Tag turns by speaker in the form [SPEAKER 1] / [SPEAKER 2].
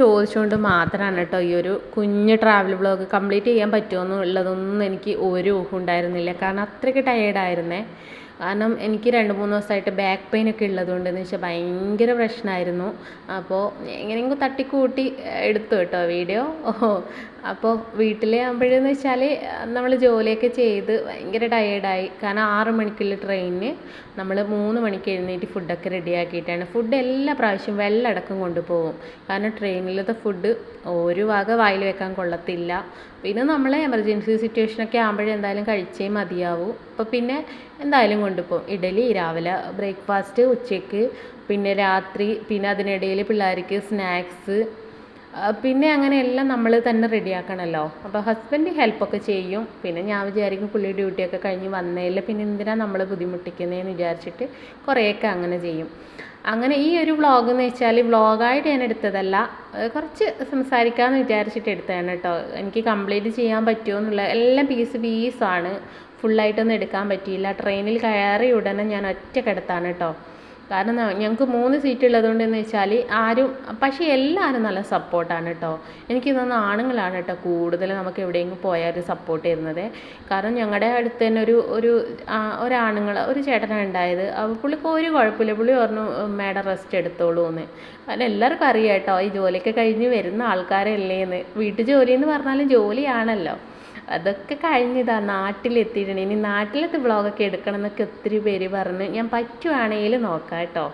[SPEAKER 1] ചോദിച്ചുകൊണ്ട് മാത്രമാണ് കേട്ടോ ഈ ഒരു കുഞ്ഞ് ട്രാവൽ വ്ളോഗ് കംപ്ലീറ്റ് ചെയ്യാൻ പറ്റുമോ എന്നുള്ളതൊന്നും എനിക്ക് ഒരു ഊഹം ഉണ്ടായിരുന്നില്ല. കാരണം അത്രയ്ക്ക് ടയേർഡായിരുന്നേ. കാരണം എനിക്ക് 2-3 ദിവസമായിട്ട് ബാക്ക് പെയിൻ ഒക്കെ ഉള്ളതുകൊണ്ടെന്ന് വെച്ചാൽ ഭയങ്കര പ്രശ്നമായിരുന്നു. അപ്പോൾ എങ്ങനെയെങ്കിലും തട്ടിക്കൂട്ടി എടുത്തു കേട്ടോ വീഡിയോ. അപ്പോൾ വീട്ടിലാകുമ്പോഴെന്ന് വെച്ചാൽ നമ്മൾ ജോലിയൊക്കെ ചെയ്ത് ഭയങ്കര ടയേർഡായി. കാരണം 6 മണിക്കുള്ള ട്രെയിനിന് നമ്മൾ 3 മണിക്ക് എഴുന്നേറ്റ് ഫുഡൊക്കെ റെഡിയാക്കിയിട്ടാണ്. ഫുഡ് എല്ലാ പ്രാവശ്യവും വെള്ളമടക്കം കൊണ്ടുപോകും. കാരണം ട്രെയിനിലത്തെ ഫുഡ് ഒരു വക വായിൽ വെക്കാൻ കൊള്ളത്തില്ല. പിന്നെ നമ്മൾ എമർജൻസി സിറ്റുവേഷനൊക്കെ ആകുമ്പോഴെന്തായാലും കഴിച്ചേ മതിയാവൂ. അപ്പോൾ പിന്നെ എന്തായാലും കൊണ്ടുപോകും. ഇഡലി രാവിലെ ബ്രേക്ക്ഫാസ്റ്റ്, ഉച്ചയ്ക്ക്, പിന്നെ രാത്രി, പിന്നെ അതിനിടയിൽ പിള്ളേർക്ക് സ്നാക്സ്, പിന്നെ അങ്ങനെയെല്ലാം നമ്മൾ തന്നെ റെഡിയാക്കണമല്ലോ. അപ്പോൾ ഹസ്ബൻഡ് ഹെൽപ്പൊക്കെ ചെയ്യും. പിന്നെ ഞാൻ വിചാരിക്കും പുള്ളി ഡ്യൂട്ടിയൊക്കെ കഴിഞ്ഞ് വന്നേല് പിന്നെ എന്തിനാണ് നമ്മൾ ബുദ്ധിമുട്ടിക്കുന്നതെന്ന് വിചാരിച്ചിട്ട് കുറേയൊക്കെ അങ്ങനെ ചെയ്യും. അങ്ങനെ ഈ ഒരു വ്ളോഗ് എന്ന് വെച്ചാൽ വ്ളോഗായിട്ട് ഞാൻ എടുത്തതല്ല, കുറച്ച് സംസാരിക്കാമെന്ന് വിചാരിച്ചിട്ട് എടുത്തതാണ് കേട്ടോ. എനിക്ക് കംപ്ലീറ്റ് ചെയ്യാൻ പറ്റുമോ എന്നുള്ള എല്ലാം പീസാണ്. ഫുള്ളായിട്ടൊന്നും എടുക്കാൻ പറ്റിയില്ല. ട്രെയിനിൽ കയറി ഉടനെ ഞാൻ ഒറ്റക്കെടുത്താണ് കേട്ടോ. കാരണം ഞങ്ങൾക്ക് 3 സീറ്റ് ഉള്ളതുകൊണ്ട് എന്ന് വെച്ചാൽ ആരും, പക്ഷേ എല്ലാവരും നല്ല സപ്പോർട്ടാണ് കേട്ടോ. എനിക്ക് തോന്നുന്നു ആണുങ്ങളാണ് കേട്ടോ കൂടുതൽ നമുക്ക് എവിടെയെങ്കിലും പോയാൽ ഒരു സപ്പോർട്ട് തരുന്നത്. കാരണം ഞങ്ങളുടെ അടുത്ത് തന്നെ ഒരു ചേട്ടനാണ് ഉണ്ടായത്. അപ്പോൾ പുള്ളിക്ക് ഒരു കുഴപ്പമില്ല. പുള്ളി പറഞ്ഞു മാഡം റെസ്റ്റ് എടുത്തോളൂ എന്ന്. കാരണം എല്ലാവർക്കും അറിയാം കേട്ടോ ഈ ജോലിയൊക്കെ കഴിഞ്ഞ് വരുന്ന ആൾക്കാരല്ലേന്ന്. വീട്ടു ജോലി എന്ന് പറഞ്ഞാലും ജോലിയാണല്ലോ. അതൊക്കെ കഴിഞ്ഞതാ നാട്ടിലെത്തിയിട്ടുണ്ട്. ഇനി നാട്ടിലത്തെ വ്ളോഗൊക്കെ എടുക്കണം എന്നൊക്കെ ഒത്തിരി പേര് പറഞ്ഞ്. ഞാൻ പറ്റുവാണെങ്കിൽ നോക്കാം കേട്ടോ.